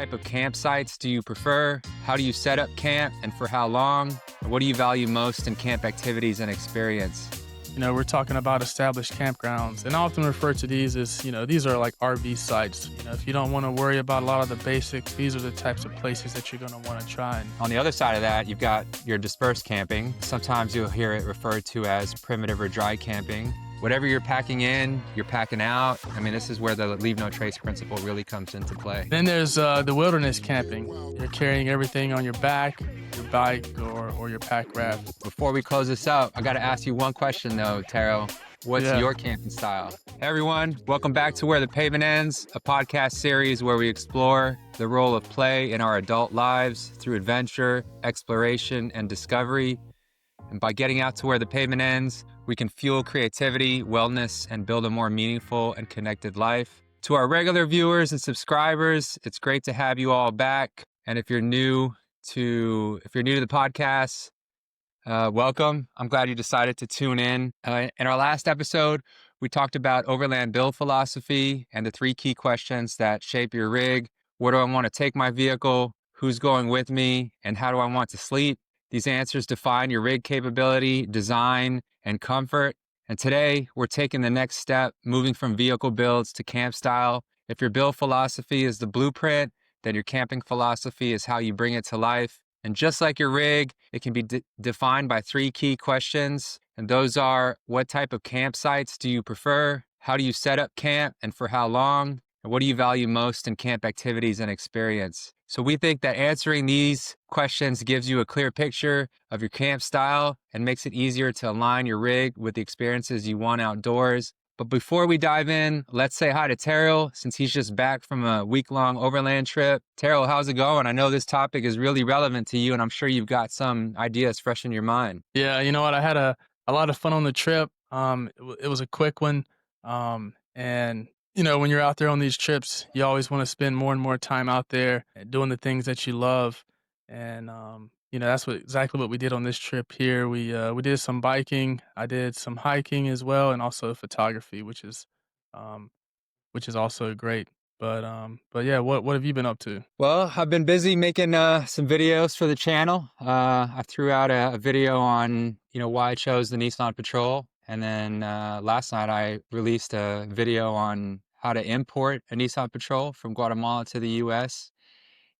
type of campsites do you prefer? How do you set up camp and for how long? What do you value most in camp activities and experience? We're talking about established campgrounds, and I often refer to these as, these are like RV sites. If you don't want to worry about a lot of the basics, these are the types of places that you're going to want to try. And On the other side of that, you've got your dispersed camping. Sometimes you'll hear it referred to as primitive or dry camping. Whatever you're packing in, you're packing out. I mean, this is where the leave no trace principle really comes into play. then there's the wilderness camping. You're carrying everything on your back, your bike, or your pack raft. Before we close this up, I got to ask you one question though, Terrill. What's Yeah. your camping style? Hey everyone, welcome back to Where the Pavement Ends, a podcast series where we explore the role of play in our adult lives through adventure, exploration, and discovery. And by getting out to where the pavement ends, we can fuel creativity, wellness, and build a more meaningful and connected life. To our regular viewers and subscribers, it's great to have you all back. And if you're new to the podcast, welcome. I'm glad you decided to tune in. In our last episode, we talked about Overland build philosophy and the 3 key questions that shape your rig. Where do I want to take my vehicle? Who's going with me? And how do I want to sleep? These answers define your rig capability, design, and comfort. And today, we're taking the next step, moving from vehicle builds to camp style. If your build philosophy is the blueprint, then your camping philosophy is how you bring it to life. And just like your rig, it can be defined by 3 key questions. And those are, what type of campsites do you prefer? How do you set up camp and for how long? And what do you value most in camp activities and experience? So we think that answering these questions gives you a clear picture of your camp style and makes it easier to align your rig with the experiences you want outdoors. But before we dive in, let's say hi to Terrill, since he's just back from a week-long overland trip. Terrill, how's it going? I know this topic is really relevant to you, and I'm sure you've got some ideas fresh in your mind. Yeah, you know what? I had a lot of fun on the trip. It was a quick one. And when you're out there on these trips, you always want to spend more and more time out there doing the things that you love. And that's exactly what we did on this trip here. We did some biking. I did some hiking as well, and also photography, um, which is also great. But yeah, what have you been up to? Well, I've been busy making some videos for the channel. I threw out a video on, why I chose the Nissan Patrol. And then last night I released a video on how to import a Nissan Patrol from Guatemala to the US.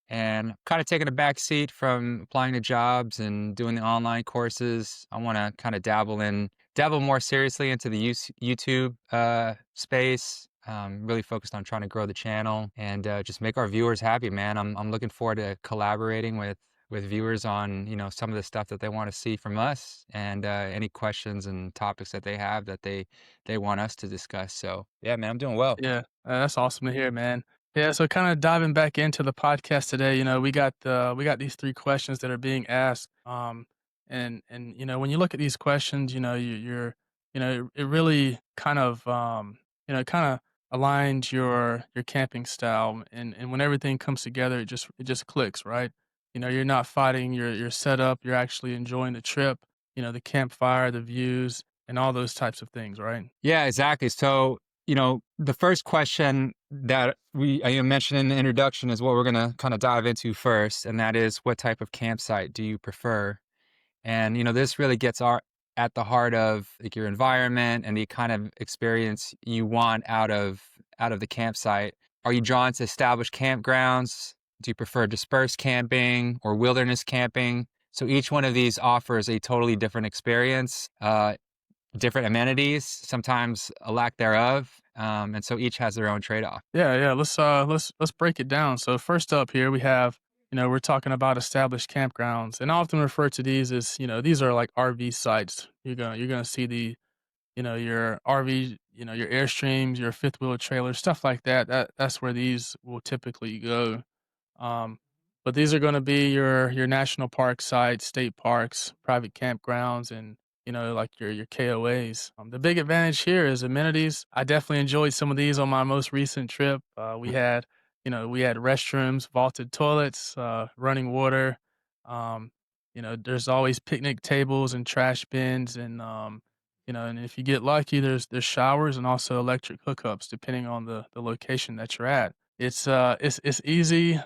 And kind of taking a back seat from applying to jobs and doing the online courses. I want to kind of dabble more seriously into the YouTube space. Really focused on trying to grow the channel and just make our viewers happy, man. I'm looking forward to collaborating with viewers on, some of the stuff that they want to see from us and any questions and topics that they have that they want us to discuss. So yeah, man, I'm doing well. Yeah, that's awesome to hear, man. Yeah, so kind of diving back into the podcast today, we got these 3 questions that are being asked. And when you look at these questions, it really kind of kind of aligns your camping style, and when everything comes together, it just clicks, right? You're not fighting your setup, you're actually enjoying the trip, the campfire, the views, and all those types of things, right? Yeah, exactly. So, the first question that I mentioned in the introduction is what we're going to kind of dive into first. And that is, what type of campsite do you prefer? And, this really gets at the heart of like your environment and the kind of experience you want out of the campsite. Are you drawn to established campgrounds? Do you prefer dispersed camping or wilderness camping? So each one of these offers a totally different experience. Different amenities, sometimes a lack thereof, and so each has their own trade-off. Yeah. Let's break it down. So first up here we have, we're talking about established campgrounds, and I often refer to these as, these are like RV sites. You're gonna see your RV, your Airstreams, your fifth wheel trailers, stuff like that. That's where these will typically go. Um, but these are going to be your national park sites, state parks, private campgrounds, and like your KOAs. The big advantage here is amenities. I definitely enjoyed some of these on my most recent trip. We had restrooms, vaulted toilets, running water. There's always picnic tables and trash bins, and if you get lucky, there's showers and also electric hookups depending on the location that you're at. It's easy,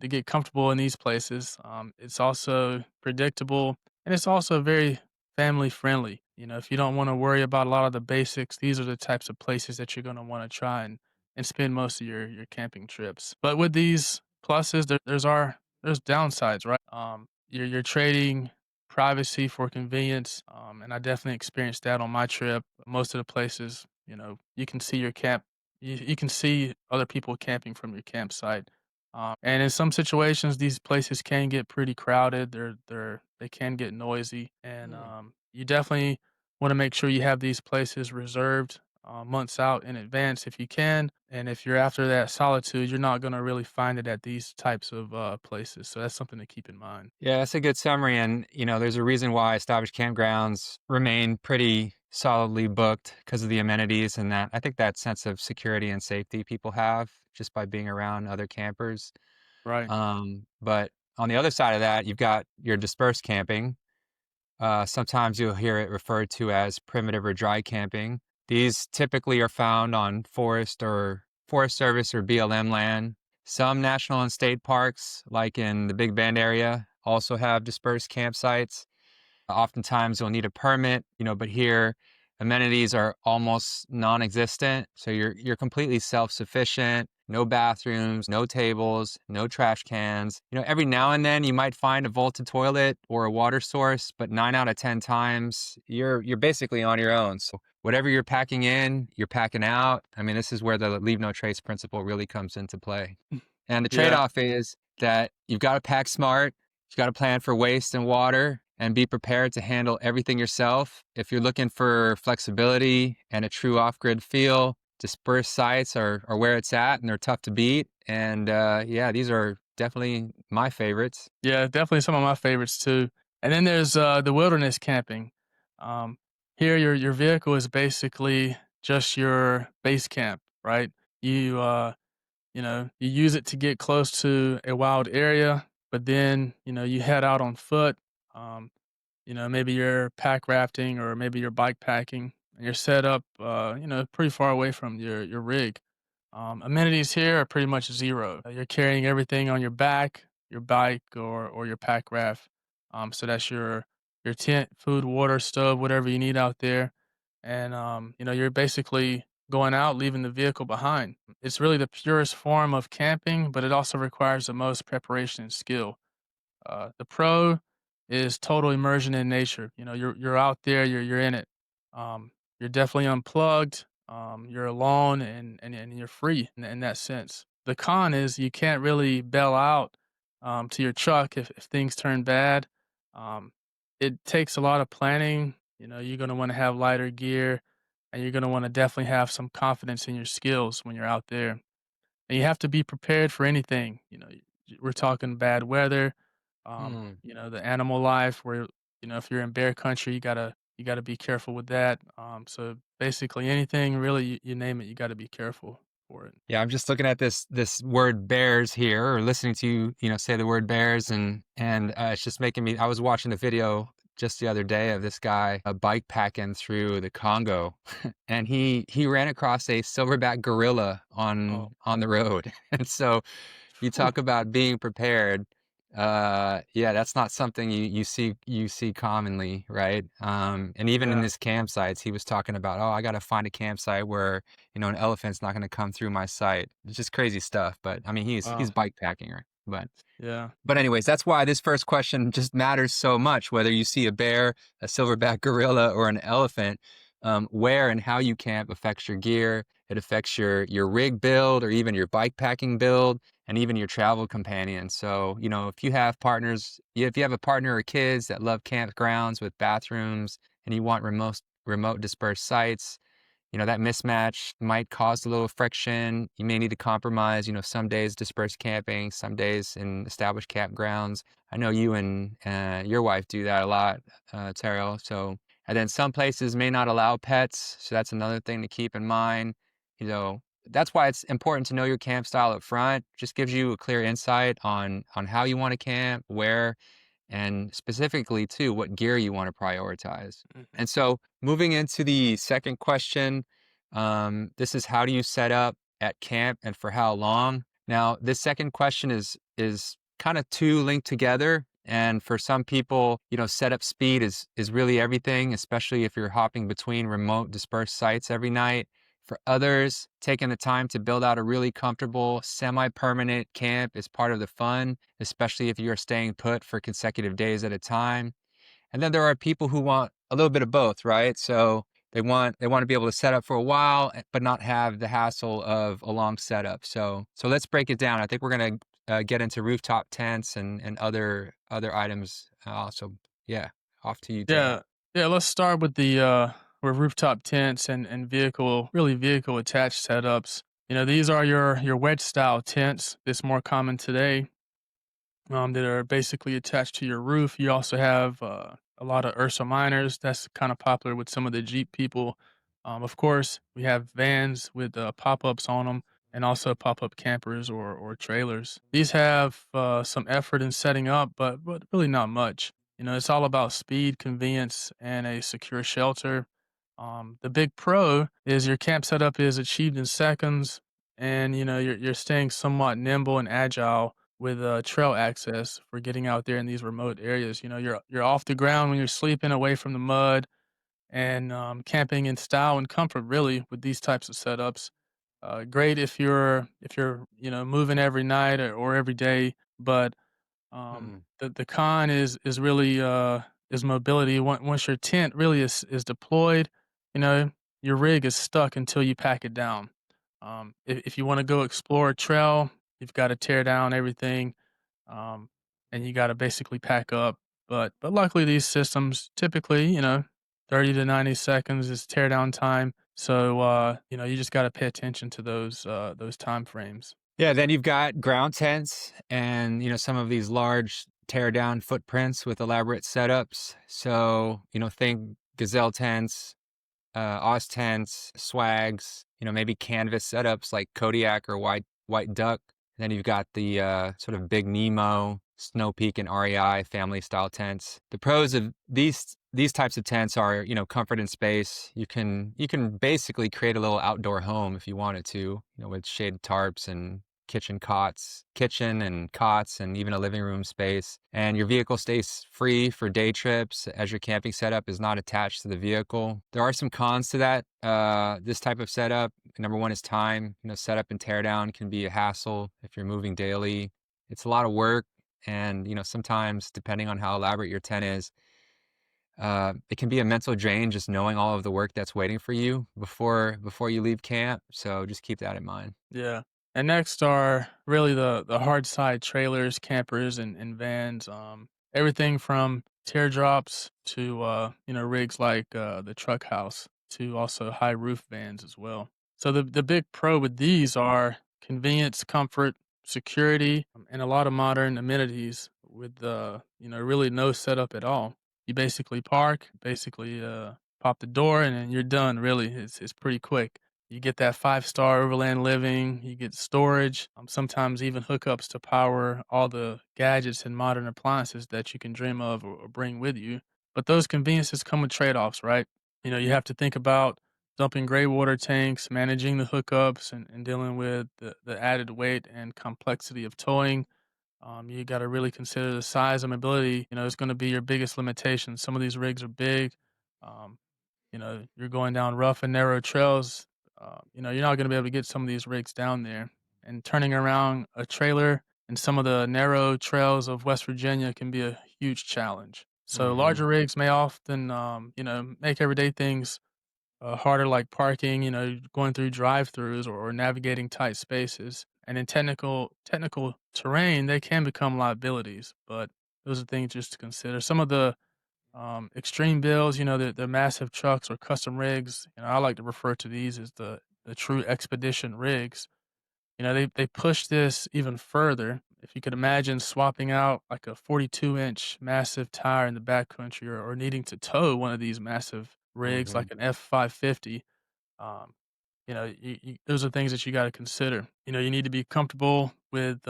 to get comfortable in these places. It's also predictable, and it's also very family friendly. If you don't want to worry about a lot of the basics, these are the types of places that you're going to want to try and spend most of your camping trips. But with these pluses, there's downsides, right? You're trading privacy for convenience, and I definitely experienced that on my trip. Most of the places, you can see your camp you can see other people camping from your campsite, and in some situations, these places can get pretty crowded. They can get noisy, and Hmm. you definitely want to make sure you have these places reserved months out in advance if you can. And if you're after that solitude, you're not going to really find it at these types of places. So that's something to keep in mind. Yeah, that's a good summary. And, there's a reason why established campgrounds remain pretty solidly booked because of the amenities and that. I think that sense of security and safety people have just by being around other campers. Right. But on the other side of that, you've got your dispersed camping. Sometimes you'll hear it referred to as primitive or dry camping. These typically are found on Forest Service or BLM land. Some national and state parks, like in the Big Bend area, also have dispersed campsites. Oftentimes you'll need a permit, but here amenities are almost non-existent. So you're completely self-sufficient, no bathrooms, no tables, no trash cans. Every now and then you might find a vaulted toilet or a water source, but 9 out of 10 times you're basically on your own. So whatever you're packing in, you're packing out. I mean, this is where the leave no trace principle really comes into play. And the Yeah. trade-off is that you've got to pack smart, you've got to plan for waste and water, and be prepared to handle everything yourself. If you're looking for flexibility and a true off-grid feel, dispersed sites are where it's at, and they're tough to beat. And yeah, these are definitely my favorites. Yeah, definitely some of my favorites too. And then there's the wilderness camping. Um, Here, your vehicle is basically just your base camp, right? You you use it to get close to a wild area, but then you head out on foot. Um, maybe you're pack rafting or maybe you're bike packing, and you're set up, pretty far away from your rig. Amenities here are pretty much zero. You're carrying everything on your back, your bike, or your pack raft. So that's your tent, food, water, stove, whatever you need out there, and you're basically going out, leaving the vehicle behind. It's really the purest form of camping, but it also requires the most preparation and skill. The pro is total immersion in nature. You're out there, you're in it. You're definitely unplugged. You're alone and you're free in that sense. The con is you can't really bail out to your truck if things turn bad. Um, it takes a lot of planning. You're going to want to have lighter gear, and you're going to want to definitely have some confidence in your skills when you're out there. And you have to be prepared for anything. We're talking bad weather, Hmm. the animal life where, if you're in bear country, you gotta be careful with that. So basically anything really, you name it, you gotta be careful for it. Yeah, I'm just looking at this word bears here, or listening to you, say the word bears, and it's just making me. I was watching a video just the other day of this guy bike packing through the Congo, and he ran across a silverback gorilla Oh, on the road, and so you whew, talk about being prepared. Yeah, that's not something you see commonly, right? And even in yeah, his campsites, he was talking about, oh, I got to find a campsite where an elephant's not going to come through my site. It's just crazy stuff. But I mean, he's wow, bike packing, right? yeah, But anyways, that's why this first question just matters so much, whether you see a bear, a silverback gorilla, or an elephant. Where and how you camp affects your gear. It affects your rig build or even your bike packing build and even your travel companion. So, if you have partners, if you have a partner or kids that love campgrounds with bathrooms and you want remote dispersed sites, that mismatch might cause a little friction. You may need to compromise, some days dispersed camping, some days in established campgrounds. I know you and your wife do that a lot, Terrill. So, and then some places may not allow pets. So that's another thing to keep in mind. That's why it's important to know your camp style up front. Just gives you a clear insight on how you want to camp, where, and specifically too what gear you want to prioritize. mhm, And so moving into the second question, this is how do you set up at camp and for how long? Now, this second question is kind of two linked together. And for some people, setup speed is really everything, especially if you're hopping between remote dispersed sites every night. For others, taking the time to build out a really comfortable, semi-permanent camp is part of the fun, especially if you're staying put for consecutive days at a time. And then there are people who want a little bit of both, right? So they want to be able to set up for a while, but not have the hassle of a long setup. So let's break it down. I think we're gonna get into rooftop tents and other items. So yeah, off to you, Tim. Yeah, yeah. Let's start with the with rooftop tents and vehicle attached setups. These are your wedge style tents. It's more common today. That are basically attached to your roof. You also have a lot of Ursa miners. That's kind of popular with some of the Jeep people. Of course, we have vans with pop ups on them, and also pop up campers or trailers. These have some effort in setting up, but really not much. It's all about speed, convenience, and a secure shelter. The big pro is your camp setup is achieved in seconds, and you're staying somewhat nimble and agile with trail access for getting out there in these remote areas. You're off the ground when you're sleeping, away from the mud, and camping in style and comfort. Really, with these types of setups, great if you're moving every night or every day. But Mm. the con is really is mobility. Once your tent really is deployed, you know your rig is stuck until you pack it down. If you want to go explore a trail, you've got to tear down everything, um, and you got to basically pack up. But luckily, these systems typically, 30 to 90 seconds is tear down time. So you just got to pay attention to those time frames. Yeah, then you've got ground tents and some of these large tear down footprints with elaborate setups. So think gazelle tents, Oz tents, swags, maybe canvas setups like Kodiak or White Duck. Then you've got the sort of Big Nemo, Snow Peak, and REI family style tents. The pros of these types of tents are, comfort and space. You can basically create a little outdoor home if you wanted to, with shaded tarps and kitchen and cots, and even a living room space. And your vehicle stays free for day trips as your camping setup is not attached to the vehicle. There are some cons to that. This type of setup, number one is time. Setup and tear down can be a hassle if you're moving daily. It's a lot of work. And, sometimes depending on how elaborate your tent is, it can be a mental drain just knowing all of the work that's waiting for you before you leave camp. So just keep that in mind. Yeah. And next are really the hard side trailers, campers, and vans. Everything from teardrops to rigs like the truck house to also high roof vans as well. So the big pro with these are convenience, comfort, security, and a lot of modern amenities with really no setup at all. You basically park, basically pop the door, and then you're done. Really, it's pretty quick. You get that five-star overland living, you get storage, sometimes even hookups to power all the gadgets and modern appliances that you can dream of or bring with you. But those conveniences come with trade-offs, right? You have to think about dumping gray water tanks, managing the hookups, and dealing with the added weight and complexity of towing. You got to really consider the size and mobility, is going to be your biggest limitation. Some of these rigs are big. Um, you're going down rough and narrow trails. You're not going to be able to get some of these rigs down there. And turning around a trailer in some of the narrow trails of West Virginia can be a huge challenge. So Hmm. larger rigs may often, make everyday things harder, like parking, going through drive-throughs or navigating tight spaces. And in technical terrain, they can become liabilities. But those are things just to consider. Some of the extreme builds, the massive trucks or custom rigs. I like to refer to these as the true expedition rigs. They push this even further. If you could imagine swapping out like a 42-inch massive tire in the backcountry, or needing to tow one of these massive rigs Hmm. like an F550, um, those are things that you got to consider. You need to be comfortable with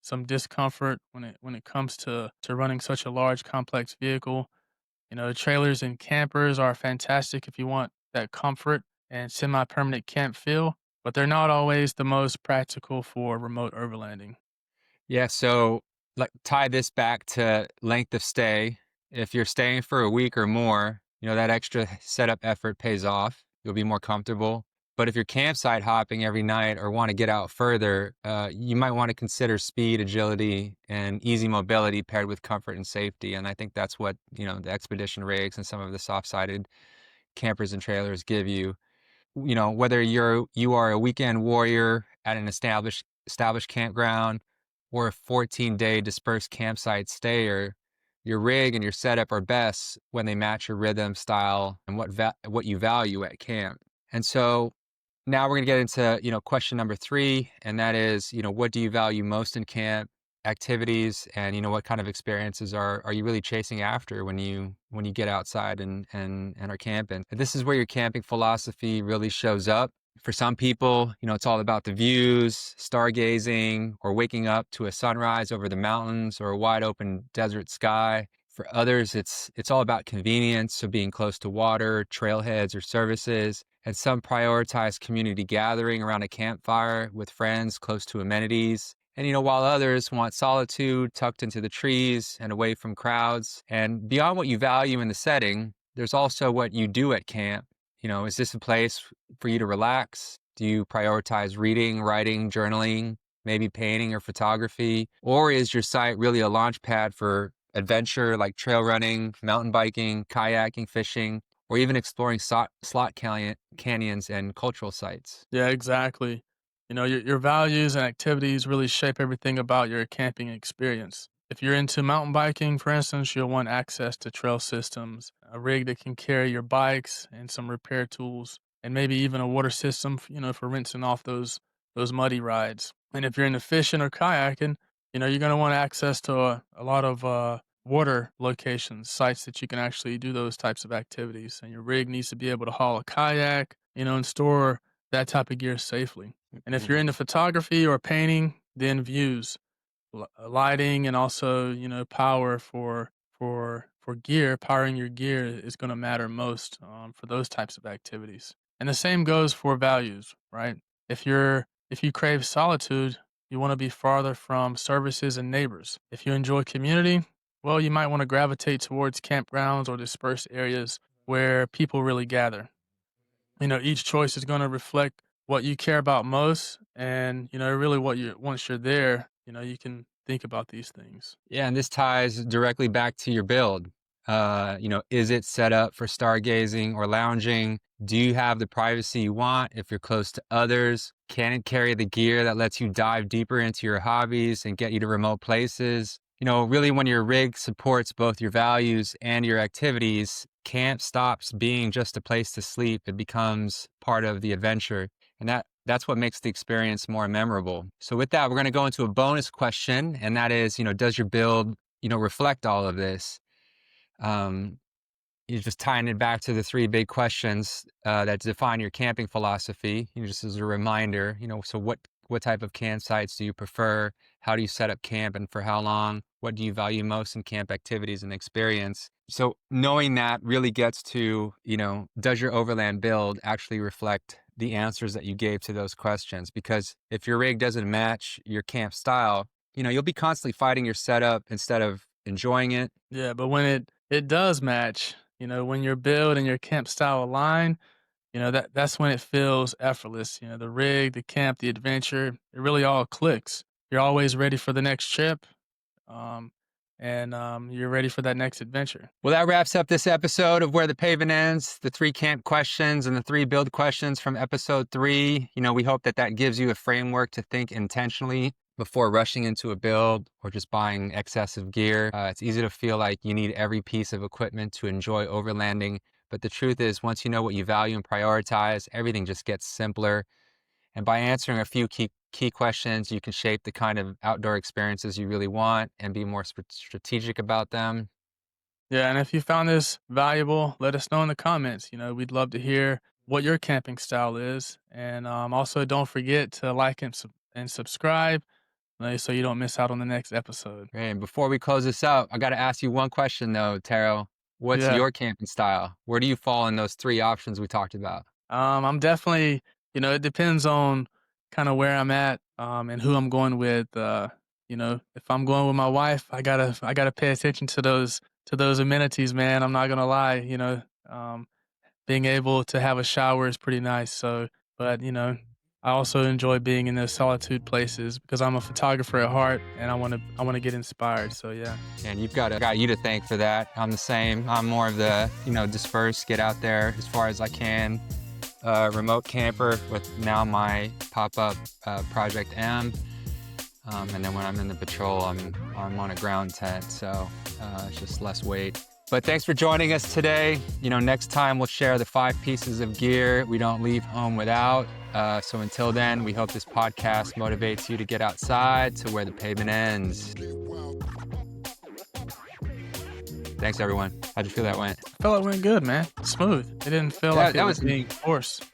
some discomfort when it comes to running such a large, complex vehicle. Trailers and campers are fantastic if you want that comfort and semi-permanent camp feel. but they're not always the most practical for remote overlanding. Yeah, so like tie this back to length of stay. If you're staying for a week or more, that extra setup effort pays off. You'll be more comfortable. But if you're campsite hopping every night or want to get out further, you might want to consider speed, agility, and easy mobility paired with comfort and safety. And I think that's what, the expedition rigs and some of the soft-sided campers and trailers give you. Whether you are a weekend warrior at an established campground or a 14-day dispersed campsite stayer, your rig and your setup are best when they match your rhythm, style, and what you value at camp. And so now we're going to get into, question number 3, and that is, what do you value most in camp activities, and, what kind of experiences are you really chasing after when you get outside and are camping? This is where your camping philosophy really shows up. For some people, it's all about the views, stargazing, or waking up to a sunrise over the mountains or a wide open desert sky. For others, it's all about convenience, so being close to water, trailheads, or services. And some prioritize community gathering around a campfire with friends close to amenities. And, while others want solitude tucked into the trees and away from crowds. And beyond what you value in the setting, there's also what you do at camp. Is this a place for you to relax? Do you prioritize reading, writing, journaling, maybe painting or photography? Or is your site really a launch pad for adventure like trail running, mountain biking, kayaking, fishing, or even exploring canyons and cultural sites? Yeah, exactly. Your values and activities really shape everything about your camping experience. If you're into mountain biking, for instance, you'll want access to trail systems, a rig that can carry your bikes and some repair tools, and maybe even a water system, for rinsing off those muddy rides. And if you're into fishing or kayaking, you're going to want access to a lot of water locations, sites that you can actually do those types of activities. And your rig needs to be able to haul a kayak, and store that type of gear safely. And if you're Mhm. into photography or painting, then views, lighting, and also power for gear. Powering your gear is going to matter most for those types of activities. And the same goes for values, right? If you crave solitude, you want to be farther from services and neighbors. If you enjoy community, well, you might want to gravitate towards campgrounds or dispersed areas where people really gather. Each choice is going to reflect what you care about most, and really what you once you're there, you can think about these things. Yeah, and this ties directly back to your build. Is it set up for stargazing or lounging? Do you have the privacy you want if you're close to others? Can it carry the gear that lets you dive deeper into your hobbies and get you to remote places? Really, when your rig supports both your values and your activities, camp stops being just a place to sleep. It becomes part of the adventure. And that's what makes the experience more memorable. So with that, we're going to go into a bonus question, and that is, does your build, reflect all of this? Um, you're just tying it back to the 3 big questions that define your camping philosophy. Just as a reminder, so what type of campsites do you prefer? How do you set up camp, and for how long? What do you value most in camp activities and experience? So knowing that really gets to, does your overland build actually reflect the answers that you gave to those questions? Because if your rig doesn't match your camp style, you'll be constantly fighting your setup instead of enjoying it. Yeah, but when it does match, when your build and your camp style align, that's when it feels effortless. The rig, the camp, the adventure, it really all clicks. You're always ready for the next trip, um, and you're ready for that next adventure. Well, that wraps up this episode of Where the Pavement Ends, the 3 camp questions and the 3 build questions from episode 3. We hope that gives you a framework to think intentionally before rushing into a build or just buying excessive gear. It's easy to feel like you need every piece of equipment to enjoy overlanding. But the truth is, once you know what you value and prioritize, everything just gets simpler. And by answering a few key questions, you can shape the kind of outdoor experiences you really want and be more strategic about them. Yeah, and if you found this valuable, let us know in the comments. We'd love to hear what your camping style is, and also don't forget to like and subscribe, so you don't miss out on the next episode. Great. And before we close this out, I got to ask you one question though, Terrill. What's Yeah, your camping style? Where do you fall in those 3 options we talked about? I'm definitely it depends on kind of where I'm at, and who I'm going with. If I'm going with my wife, I gotta pay attention to those amenities, man. I'm not gonna lie. Being able to have a shower is pretty nice. So, but I also enjoy being in those solitude places because I'm a photographer at heart, and I want to get inspired. So yeah. And got you to thank for that. I'm the same. I'm more of the, dispersed, get out there as far as I can. Remote camper with now my pop-up Project M. And then when I'm in the patrol, I'm on a ground tent, so it's just less weight. But thanks for joining us today. Next time we'll share the 5 pieces of gear we don't leave home without. So until then, we hope this podcast motivates you to get outside to where the pavement ends. Thanks, everyone. How'd you feel that went? I felt it went good, man. Smooth. It didn't feel like it was being forced.